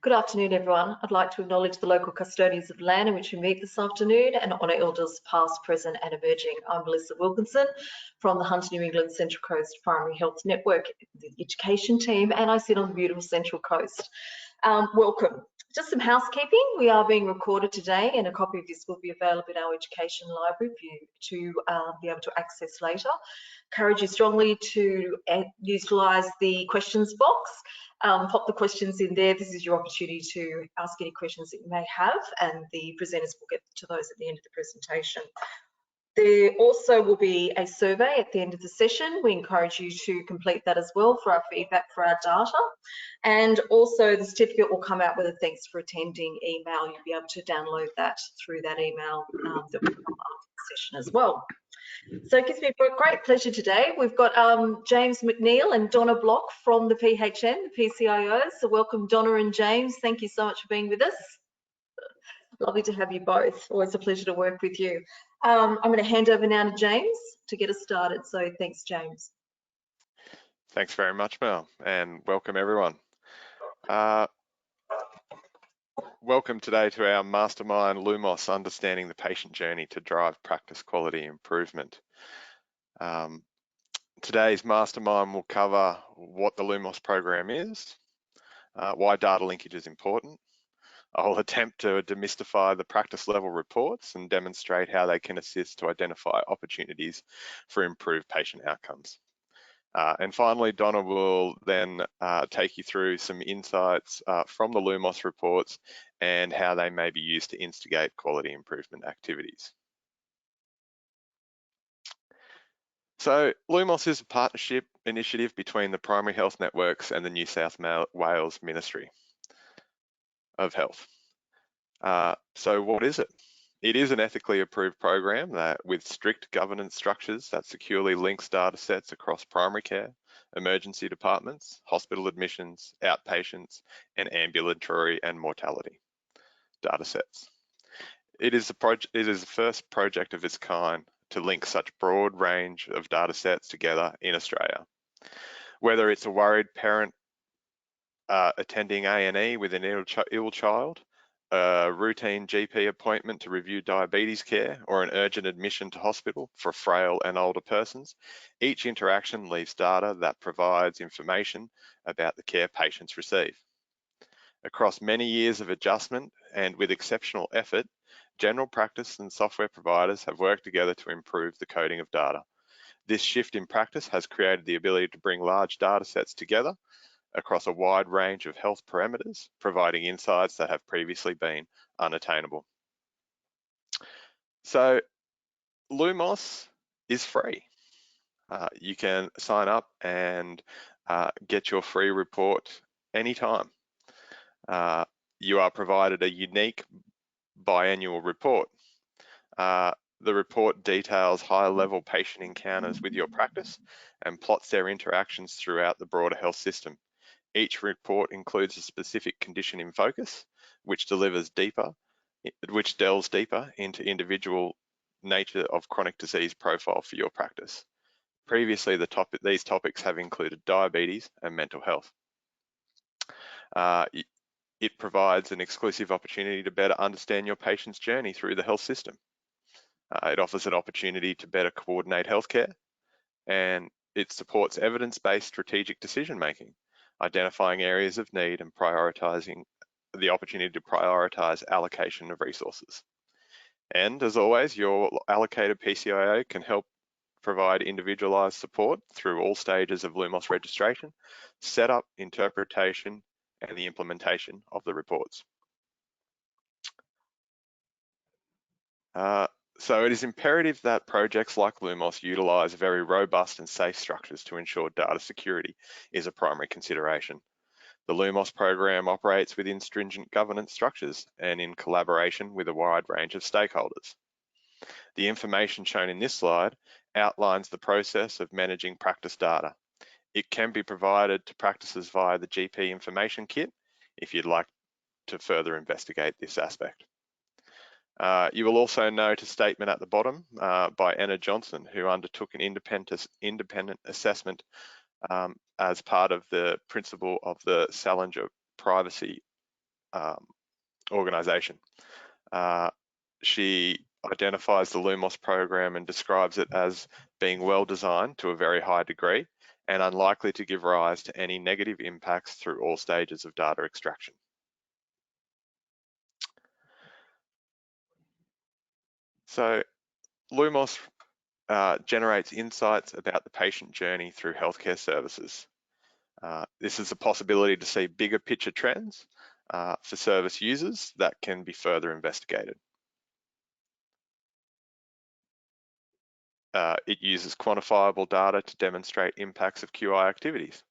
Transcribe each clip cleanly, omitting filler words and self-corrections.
Good afternoon, everyone. I'd like to acknowledge the local custodians of land in which we meet this afternoon and honour elders past, present and emerging. I'm Melissa Wilkinson from the Hunter New England Central Coast Primary Health Network, the education team, and I sit on the beautiful Central Coast. Welcome. Just some housekeeping. We are being recorded today and a copy of this will be available in our education library for you to be able to access later. Encourage you strongly to utilise the questions box. Pop the questions in there. This is your opportunity to ask any questions that you may have, and the presenters will get to those at the end of the presentation. There also will be a survey at the end of the session. We encourage you to complete that as well for our feedback for our data. And also the certificate will come out with a thanks for attending email. You'll be able to download that through that email that will come after the session as well. So it gives me a great pleasure today. We've got James McNeil and Donna Block from the PHN, the PCIOs. So welcome, Donna and James. Thank you so much for being with us. Lovely to have you both. Always a pleasure to work with you. I'm going to hand over now to James to get us started. So thanks, James. Thanks very much, Mel, and welcome everyone. Welcome today to our Mastermind LUMOS, Understanding the Patient Journey to Drive Practice Quality Improvement. Today's Mastermind will cover what the LUMOS program is, why data linkage is important. I'll attempt to demystify the practice level reports and demonstrate how they can assist to identify opportunities for improved patient outcomes. And finally, Donna will then take you through some insights from the LUMOS reports and how they may be used to instigate quality improvement activities. So LUMOS is a partnership initiative between the primary health networks and the New South Wales Ministry of Health. So what is it? It is an ethically approved program that with strict governance structures that securely links data sets across primary care, emergency departments, hospital admissions, outpatients, and ambulatory and mortality data sets. It is the first project of its kind to link such broad range of data sets together in Australia. Whether it's a worried parent attending A&E with an ill child, a routine GP appointment to review diabetes care, or an urgent admission to hospital for frail and older persons, each interaction leaves data that provides information about the care patients receive. Across many years of adjustment and with exceptional effort, general practice and software providers have worked together to improve the coding of data. This shift in practice has created the ability to bring large data sets together across a wide range of health parameters, providing insights that have previously been unattainable. So LUMOS is free. You can sign up and get your free report anytime. You are provided a unique biannual report. The report details high-level patient encounters with your practice and plots their interactions throughout the broader health system. Each report includes a specific condition in focus, which delves deeper into individual nature of chronic disease profile for your practice. Previously, these topics have included diabetes and mental health. It provides an exclusive opportunity to better understand your patient's journey through the health system. It offers an opportunity to better coordinate healthcare, and it supports evidence-based strategic decision-making, identifying areas of need and prioritizing the opportunity to prioritize allocation of resources. And as always, your allocated PCIO can help provide individualized support through all stages of LUMOS registration, setup, interpretation, and the implementation of the reports. So it is imperative that projects like LUMOS utilize very robust and safe structures to ensure data security is a primary consideration. The LUMOS program operates within stringent governance structures and in collaboration with a wide range of stakeholders. The information shown in this slide outlines the process of managing practice data. It can be provided to practices via the GP information kit if you'd like to further investigate this aspect. You will also note a statement at the bottom by Anna Johnson, who undertook an independent assessment as part of the principle of the Salinger privacy organisation. She identifies the LUMOS program and describes it as being well designed to a very high degree and unlikely to give rise to any negative impacts through all stages of data extraction. So LUMOS generates insights about the patient journey through healthcare services. This is a possibility to see bigger picture trends for service users that can be further investigated. It uses quantifiable data to demonstrate impacts of QI activities.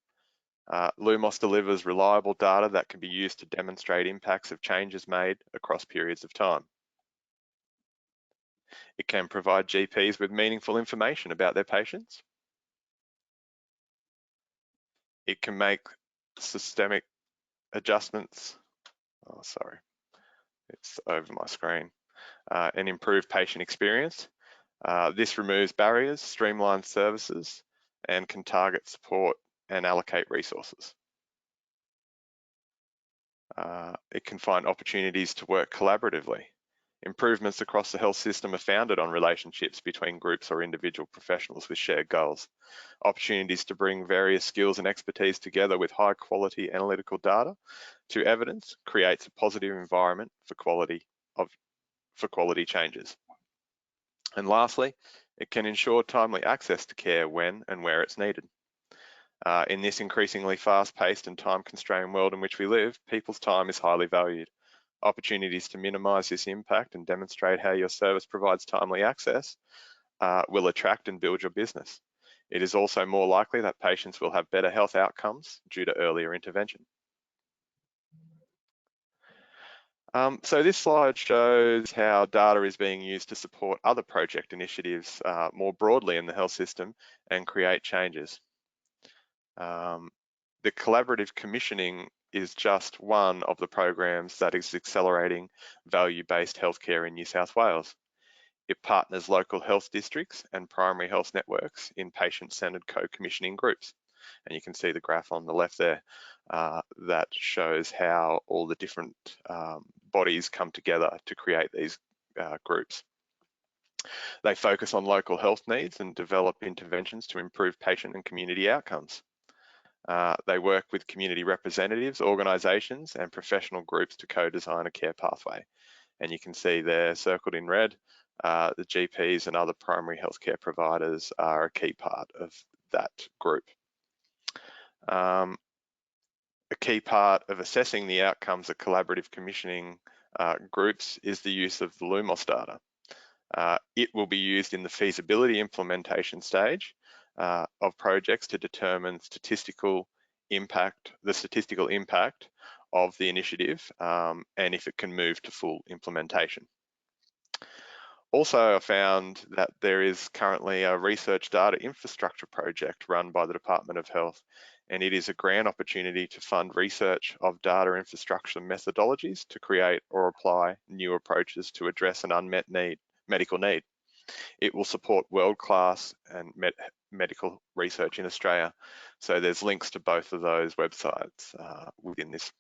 LUMOS delivers reliable data that can be used to demonstrate impacts of changes made across periods of time. It can provide GPs with meaningful information about their patients. It can make systemic adjustments. Oh, sorry, it's over my screen. And improve patient experience. This removes barriers, streamlines services, and can target support and allocate resources. It can find opportunities to work collaboratively. Improvements across the health system are founded on relationships between groups or individual professionals with shared goals. Opportunities to bring various skills and expertise together with high quality analytical data to evidence creates a positive environment for quality changes. And lastly, it can ensure timely access to care when and where it's needed. In this increasingly fast-paced and time-constrained world in which we live, people's time is highly valued. Opportunities to minimise this impact and demonstrate how your service provides timely access will attract and build your business. It is also more likely that patients will have better health outcomes due to earlier intervention. So this slide shows how data is being used to support other project initiatives more broadly in the health system and create changes. The collaborative commissioning is just one of the programs that is accelerating value-based healthcare in New South Wales. It partners local health districts and primary health networks in patient-centred co-commissioning groups. And you can see the graph on the left there that shows how all the different bodies come together to create these groups. They focus on local health needs and develop interventions to improve patient and community outcomes. They work with community representatives, organisations and professional groups to co-design a care pathway. And you can see there circled in red, the GPs and other primary healthcare providers are a key part of that group. A key part of assessing the outcomes of collaborative commissioning groups is the use of the LUMOS data. It will be used in the feasibility implementation stage of projects to determine the statistical impact of the initiative and if it can move to full implementation. Also, I found that there is currently a research data infrastructure project run by the Department of Health, and it is a grant opportunity to fund research of data infrastructure methodologies to create or apply new approaches to address an unmet medical need. It will support world-class and medical research in Australia. So there's links to both of those websites within this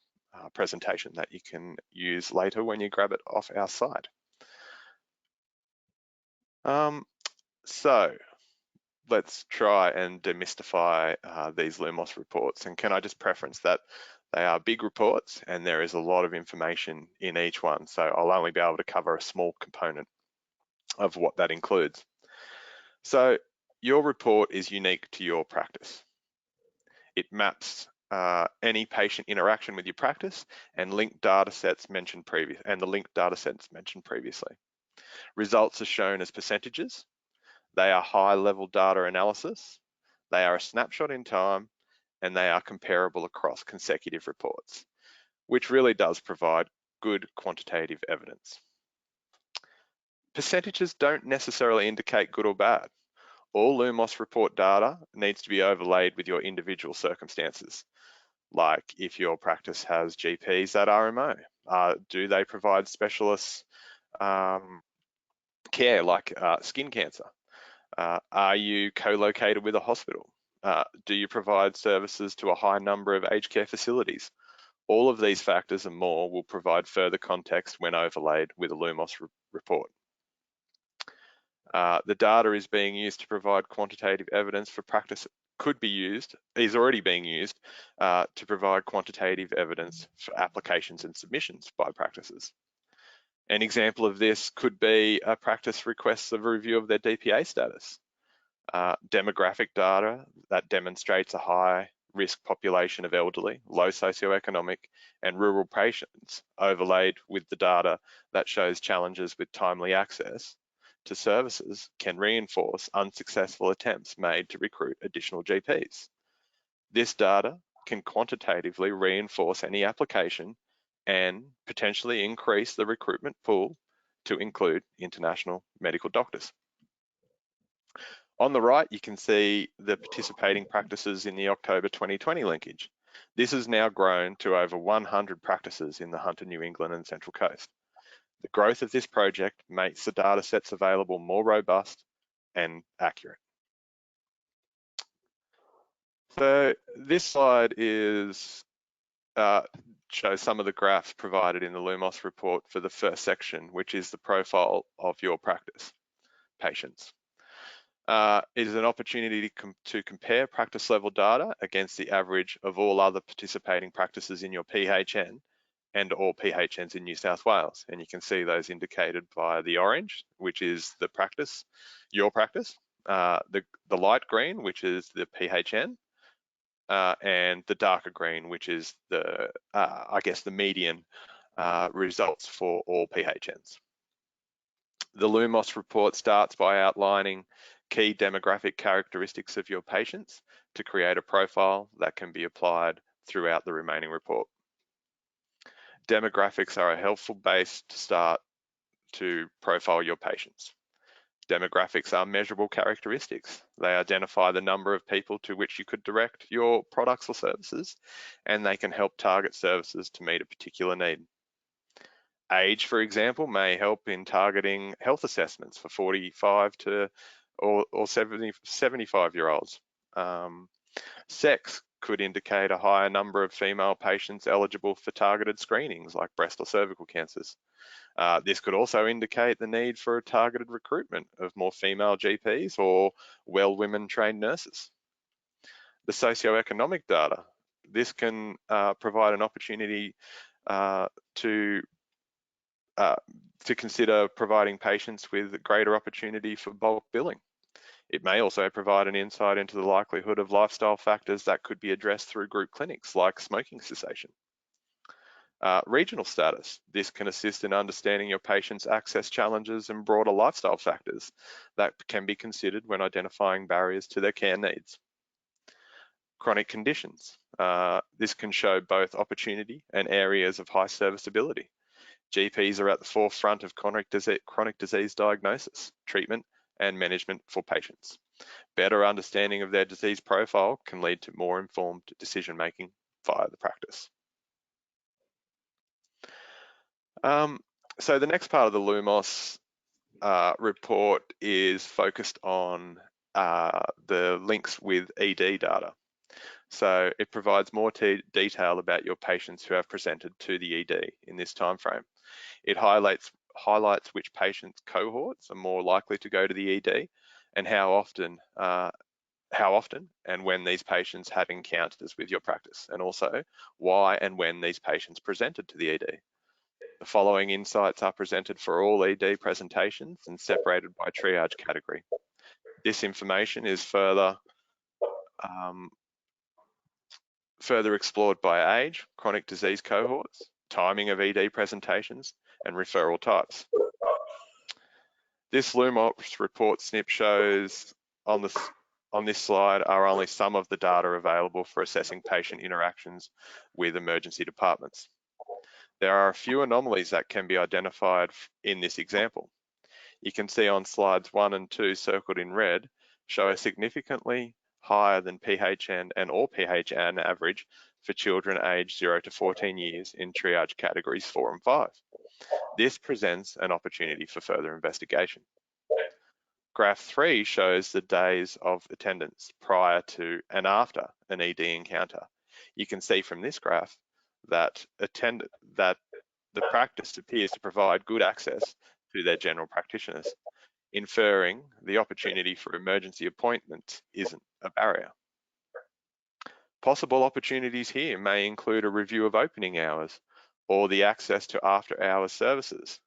presentation that you can use later when you grab it off our site. So let's try and demystify these LUMOS reports. And can I just preference that they are big reports and there is a lot of information in each one. So I'll only be able to cover a small component of what that includes. So your report is unique to your practice. It maps any patient interaction with your practice and linked data sets mentioned previously. Results are shown as percentages. They are high-level data analysis. They are a snapshot in time, and they are comparable across consecutive reports, which really does provide good quantitative evidence. Percentages don't necessarily indicate good or bad. All LUMOS report data needs to be overlaid with your individual circumstances. Like if your practice has GPs that are remote, do they provide specialists care like skin cancer? Are you co-located with a hospital? Do you provide services to a high number of aged care facilities? All of these factors and more will provide further context when overlaid with a LUMOS report. The data is being used to provide quantitative evidence for practice, is already being used to provide quantitative evidence for applications and submissions by practices. An example of this could be a practice requests a review of their DPA status. Demographic data that demonstrates a high risk population of elderly, low socioeconomic and rural patients overlaid with the data that shows challenges with timely access to services can reinforce unsuccessful attempts made to recruit additional GPs. This data can quantitatively reinforce any application and potentially increase the recruitment pool to include international medical doctors. On the right, you can see the participating practices in the October 2020 linkage. This has now grown to over 100 practices in the Hunter, New England and Central Coast. The growth of this project makes the data sets available more robust and accurate. So this slide shows some of the graphs provided in the LUMOS report for the first section, which is the profile of your practice patients. It is an opportunity to compare practice level data against the average of all other participating practices in your PHN and all PHNs in New South Wales. And you can see those indicated by the orange, which is the practice, your practice, the light green, which is the PHN, and the darker green, which is the, I guess, the median results for all PHNs. The LUMOS report starts by outlining key demographic characteristics of your patients to create a profile that can be applied throughout the remaining report. Demographics are a helpful base to start to profile your patients. Demographics are measurable characteristics. They identify the number of people to which you could direct your products or services, and they can help target services to meet a particular need. Age, for example, may help in targeting health assessments for 45 to or 75-year-olds. Sex could indicate a higher number of female patients eligible for targeted screenings like breast or cervical cancers. This could also indicate the need for a targeted recruitment of more female GPs or well women trained nurses. The socioeconomic data, this can provide an opportunity to consider providing patients with greater opportunity for bulk billing. It may also provide an insight into the likelihood of lifestyle factors that could be addressed through group clinics like smoking cessation. Regional status. This can assist in understanding your patient's access challenges and broader lifestyle factors that can be considered when identifying barriers to their care needs. Chronic conditions. This can show both opportunity and areas of high serviceability. GPs are at the forefront of chronic disease diagnosis, treatment, and management for patients. Better understanding of their disease profile can lead to more informed decision-making via the practice. So the next part of the LUMOS report is focused on the links with ED data. So it provides more detail about your patients who have presented to the ED in this timeframe. It highlights which patients cohorts are more likely to go to the ED and how often and when these patients had encounters with your practice, and also why and when these patients presented to the ED. The following insights are presented for all ED presentations and separated by triage category. This information is further explored by age, chronic disease cohorts, timing of ED presentations, and referral types. This LUMOS report snip shows on this slide are only some of the data available for assessing patient interactions with emergency departments. There are a few anomalies that can be identified in this example. You can see on slides 1 and 2 circled in red show a significantly higher than PHN and all PHN average for children aged 0 to 14 years in triage categories 4 and 5. This presents an opportunity for further investigation. Graph 3 shows the days of attendance prior to and after an ED encounter. You can see from this graph that the practice appears to provide good access to their general practitioners, inferring the opportunity for emergency appointments isn't a barrier. Possible opportunities here may include a review of opening hours or the access to after-hours services.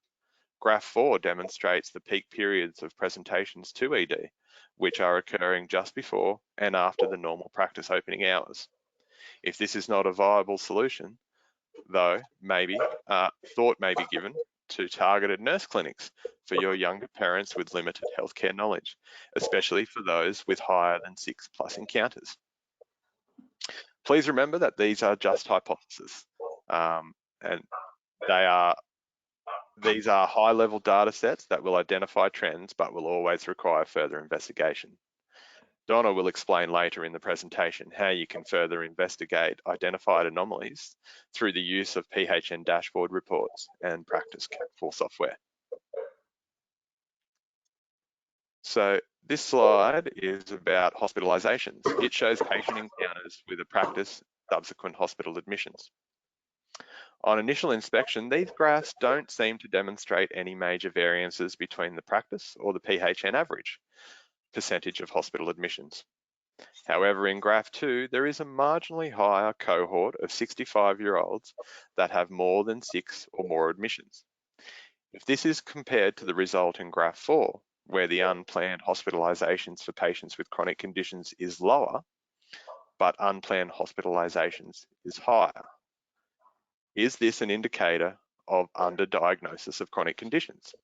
Graph 4 demonstrates the peak periods of presentations to ED, which are occurring just before and after the normal practice opening hours. If this is not a viable solution, though, thought may be given to targeted nurse clinics for your younger parents with limited healthcare knowledge, especially for those with higher than 6+ encounters. Please remember that these are just hypotheses, and these are high-level data sets that will identify trends but will always require further investigation. Donna will explain later in the presentation how you can further investigate identified anomalies through the use of PHN dashboard reports and Practice Cat4 software. So this slide is about hospitalizations. It shows patient encounters with a practice subsequent hospital admissions. On initial inspection, these graphs don't seem to demonstrate any major variances between the practice or the PHN average percentage of hospital admissions. However, in graph 2, there is a marginally higher cohort of 65-year-olds that have more than 6 or more admissions. If this is compared to the result in graph 4, where the unplanned hospitalizations for patients with chronic conditions is lower, but unplanned hospitalizations is higher, is this an indicator of underdiagnosis of chronic conditions?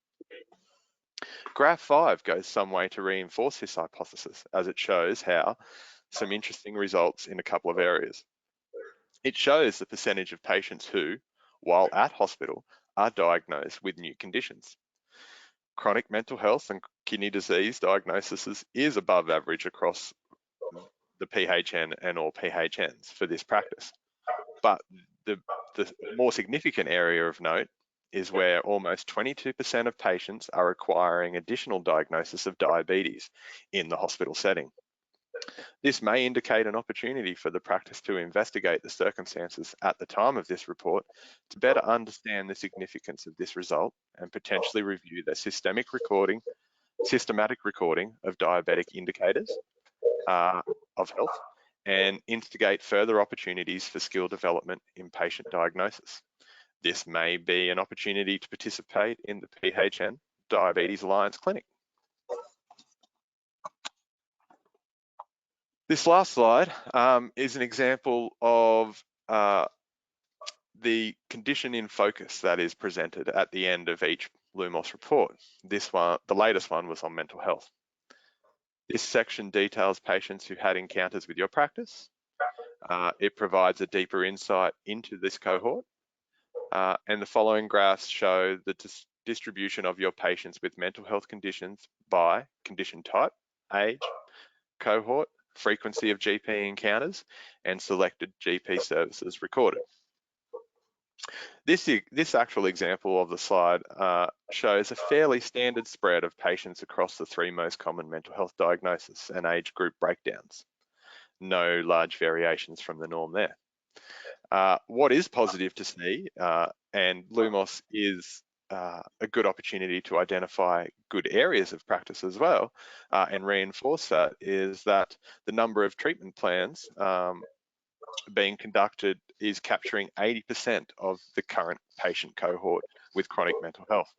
Graph 5 goes some way to reinforce this hypothesis, as it shows how some interesting results in a couple of areas. It shows the percentage of patients who, while at hospital, are diagnosed with new conditions. Chronic mental health and kidney disease diagnosis is above average across the PHN and all PHNs for this practice. But the more significant area of note is where almost 22% of patients are requiring additional diagnosis of diabetes in the hospital setting. This may indicate an opportunity for the practice to investigate the circumstances at the time of this report to better understand the significance of this result and potentially review their systematic recording of diabetic indicators of health and instigate further opportunities for skill development in patient diagnosis. This may be an opportunity to participate in the PHN Diabetes Alliance Clinic. This last slide is an example of the condition in focus that is presented at the end of each LUMOS report. This one, the latest one, was on mental health. This section details patients who had encounters with your practice. It provides a deeper insight into this cohort. And the following graphs show the distribution of your patients with mental health conditions by condition type, age, cohort, frequency of GP encounters, and selected GP services recorded. This actual example of the slide shows a fairly standard spread of patients across the 3 most common mental health diagnoses and age group breakdowns. No large variations from the norm there. What is positive to see, and LUMOS is a good opportunity to identify good areas of practice as well, and reinforce that, is that the number of treatment plans being conducted is capturing 80% of the current patient cohort with chronic mental health.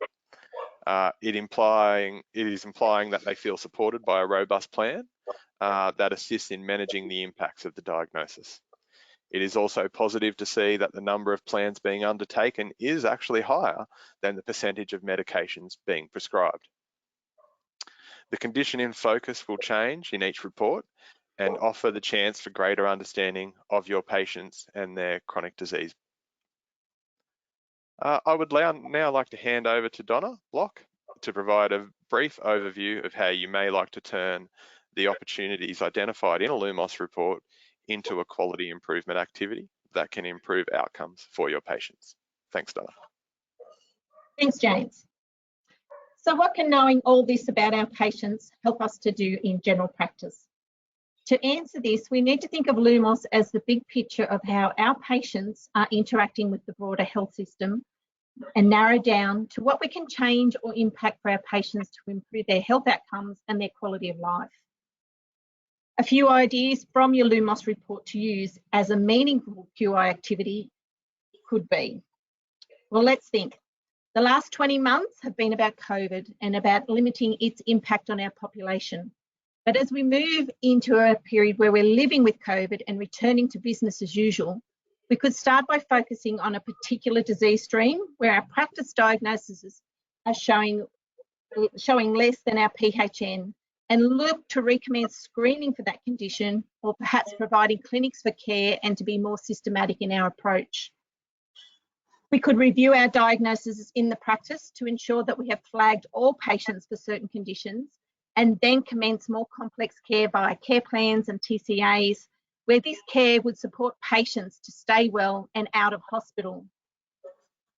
It is implying that they feel supported by a robust plan that assists in managing the impacts of the diagnosis. It is also positive to see that the number of plans being undertaken is actually higher than the percentage of medications being prescribed. The condition in focus will change in each report and offer the chance for greater understanding of your patients and their chronic disease. I would now like to hand over to Donna Block to provide a brief overview of how you may like to turn the opportunities identified in a LUMOS report into a quality improvement activity that can improve outcomes for your patients. Thanks, Donna. Thanks, James. So what can knowing all this about our patients help us to do in general practice? To answer this, we need to think of LUMOS as the big picture of how our patients are interacting with the broader health system and narrow down to what we can change or impact for our patients to improve their health outcomes and their quality of life. A few ideas from your LUMOS report to use as a meaningful QI activity could be, well, let's think. The last 20 months have been about COVID and about limiting its impact on our population. But as we move into a period where we're living with COVID and returning to business as usual, we could start by focusing on a particular disease stream where our practice diagnoses are showing less than our PHN, and look to recommence screening for that condition, or perhaps providing clinics for care and to be more systematic in our approach. We could review our diagnoses in the practice to ensure that we have flagged all patients for certain conditions, and then commence more complex care via care plans and TCAs, where this care would support patients to stay well and out of hospital.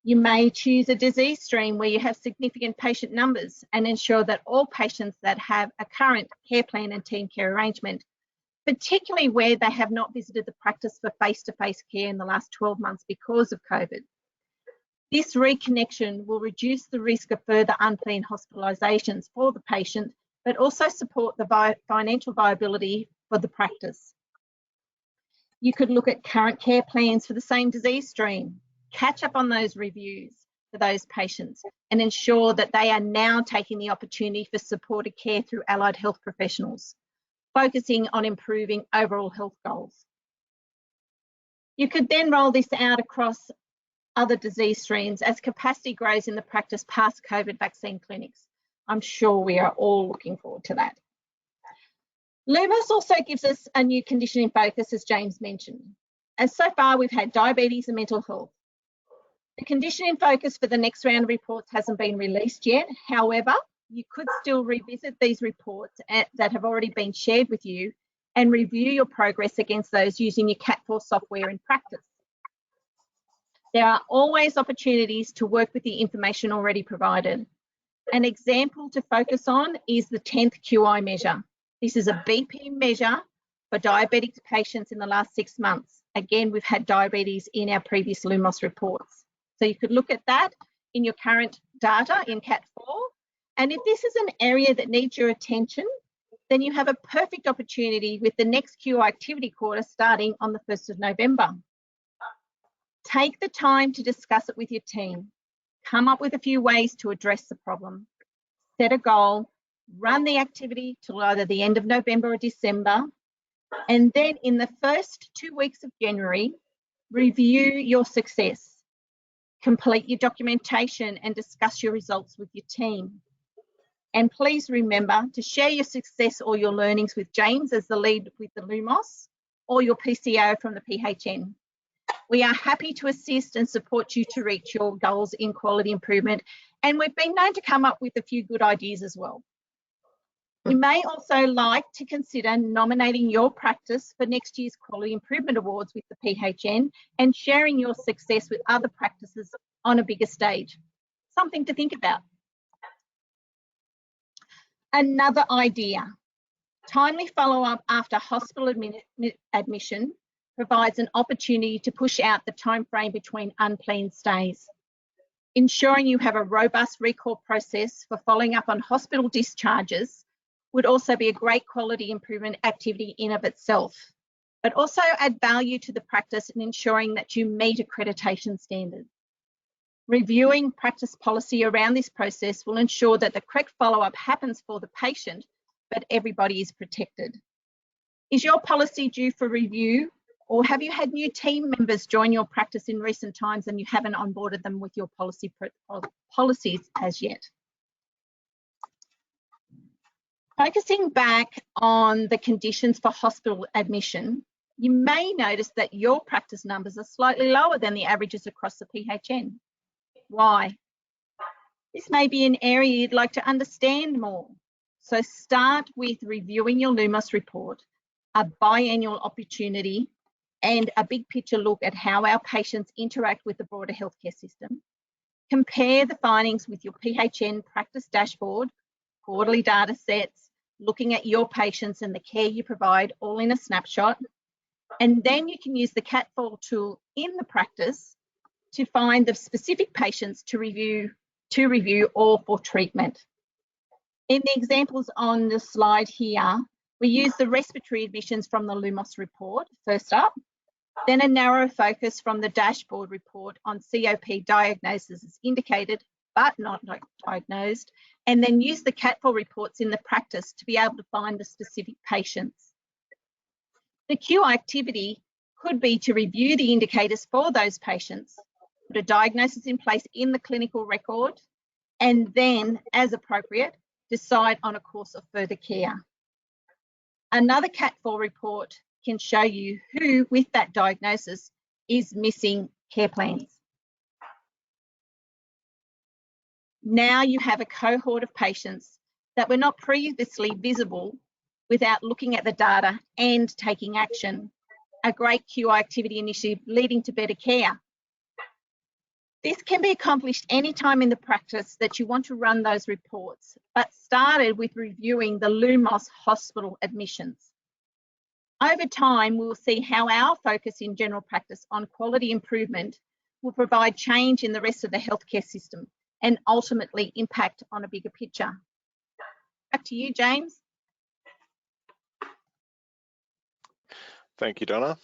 You may choose a disease stream where you have significant patient numbers and ensure that all patients that have a current care plan and team care arrangement, particularly where they have not visited the practice for face-to-face care in the last 12 months because of COVID. This reconnection will reduce the risk of further unplanned hospitalizations for the patient, but also support the financial viability for the practice. You could look at current care plans for the same disease stream, catch up on those reviews for those patients, and ensure that they are now taking the opportunity for supported care through allied health professionals, focusing on improving overall health goals. You could then roll this out across other disease streams as capacity grows in the practice past COVID vaccine clinics. I'm sure we are all looking forward to that. LUMOS also gives us a new condition in focus, as James mentioned. And so far, we've had diabetes and mental health. The condition in focus for the next round of reports hasn't been released yet. However, you could still revisit these reports that have already been shared with you and review your progress against those using your Cat4 software in practice. There are always opportunities to work with the information already provided. An example to focus on is the 10th QI measure. This is a BP measure for diabetic patients in the last 6 months. Again, we've had diabetes in our previous LUMOS reports. So you could look at that in your current data in Cat4. And if this is an area that needs your attention, then you have a perfect opportunity with the next QI activity quarter starting on the 1st of November. Take the time to discuss it with your team. Come up with a few ways to address the problem. Set a goal, run the activity till either the end of November or December, and then in the first 2 weeks of January, review your success. Complete your documentation and discuss your results with your team. And please remember to share your success or your learnings with James as the lead with the LUMOS, or your PCO from the PHN. We are happy to assist and support you to reach your goals in quality improvement, and we've been known to come up with a few good ideas as well. You may also like to consider nominating your practice for next year's Quality Improvement Awards with the PHN and sharing your success with other practices on a bigger stage. Something to think about. Another idea, timely follow-up after hospital admission provides an opportunity to push out the time frame between unplanned stays. Ensuring you have a robust recall process for following up on hospital discharges would also be a great quality improvement activity in of itself, but also add value to the practice in ensuring that you meet accreditation standards. Reviewing practice policy around this process will ensure that the correct follow-up happens for the patient, but everybody is protected. Is your policy due for review, or have you had new team members join your practice in recent times and you haven't onboarded them with your policies as yet? Focusing back on the conditions for hospital admission, you may notice that your practice numbers are slightly lower than the averages across the PHN. Why? This may be an area you'd like to understand more. So start with reviewing your LUMOS report, a biannual opportunity, and a big picture look at how our patients interact with the broader healthcare system. Compare the findings with your PHN practice dashboard, quarterly data sets, looking at your patients and the care you provide all in a snapshot. And then you can use the CATFall tool in the practice to find the specific patients to review or for treatment. In the examples on the slide here, we use the respiratory admissions from the LUMOS report first up, then a narrow focus from the dashboard report on COP diagnosis as indicated but not diagnosed, and then use the CATFall reports in the practice to be able to find the specific patients. The QI activity could be to review the indicators for those patients, put a diagnosis in place in the clinical record, and then, as appropriate, decide on a course of further care. Another CATFall report can show you who, with that diagnosis, is missing care plans. Now you have a cohort of patients that were not previously visible without looking at the data and taking action. A great QI activity initiative leading to better care. This can be accomplished anytime in the practice that you want to run those reports, but started with reviewing the LUMOS hospital admissions. Over time, we'll see how our focus in general practice on quality improvement will provide change in the rest of the healthcare system and ultimately impact on a bigger picture. Back to you, James. Thank you, Donna.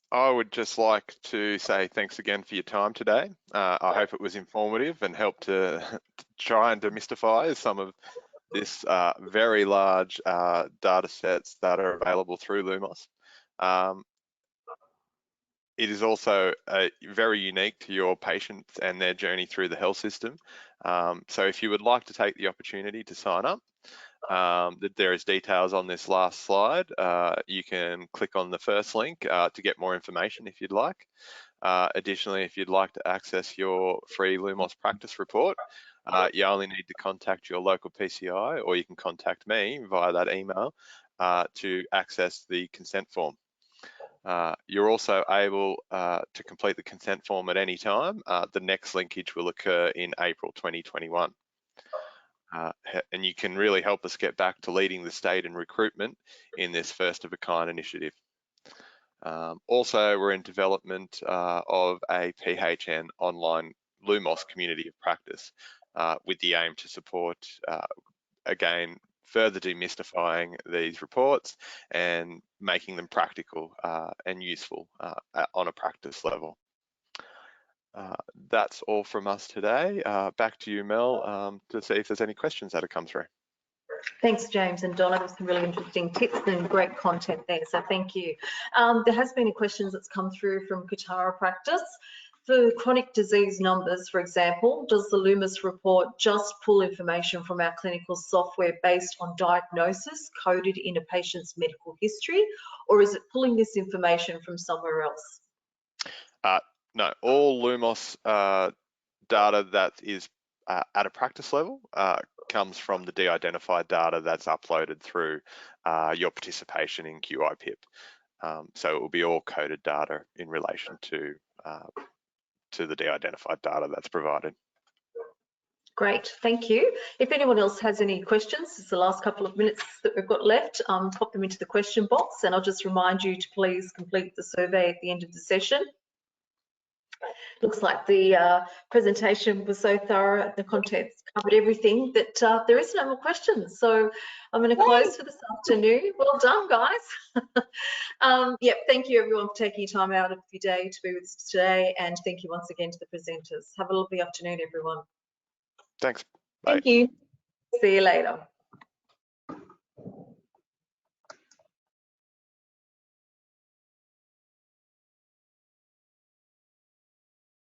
I would just like to say thanks again for your time today. I hope it was informative and helped to try and demystify some of this very large data sets that are available through LUMOS. It is also very unique to your patients and their journey through the health system. So if you would like to take the opportunity to sign up, there is details on this last slide. You can click on the first link to get more information if you'd like. Additionally, if you'd like to access your free LUMOS practice report, you only need to contact your local PCI, or you can contact me via that email to access the consent form. You're also able to complete the consent form at any time. The next linkage will occur in April 2021. And you can really help us get back to leading the state in recruitment in this first of a kind initiative. Also, we're in development of a PHN online LUMOS community of practice with the aim to support, again, further demystifying these reports and making them practical and useful on a practice level. That's all from us today. Back to you, Mel, to see if there's any questions that have come through. Thanks, James and Donna. There's some really interesting tips and great content there, so thank you. There has been a question that's come through from Katara Practice. For chronic disease numbers, for example, does the LUMOS report just pull information from our clinical software based on diagnosis coded in a patient's medical history, or is it pulling this information from somewhere else? No, all LUMOS data that is at a practice level comes from the de-identified data that's uploaded through your participation in QIPIP. So it will be all coded data in relation to the de-identified data that's provided. Great, thank you. If anyone else has any questions, it's the last couple of minutes that we've got left, pop them into the question box, and I'll just remind you to please complete the survey at the end of the session. Looks like the presentation was so thorough, the contents covered everything, that there is no more questions. So I'm going to close for this afternoon. Well done, guys. Yep, thank you everyone for taking your time out of your day to be with us today, and thank you once again to the presenters. Have a lovely afternoon, everyone. Thanks. Bye. Thank you. See you later.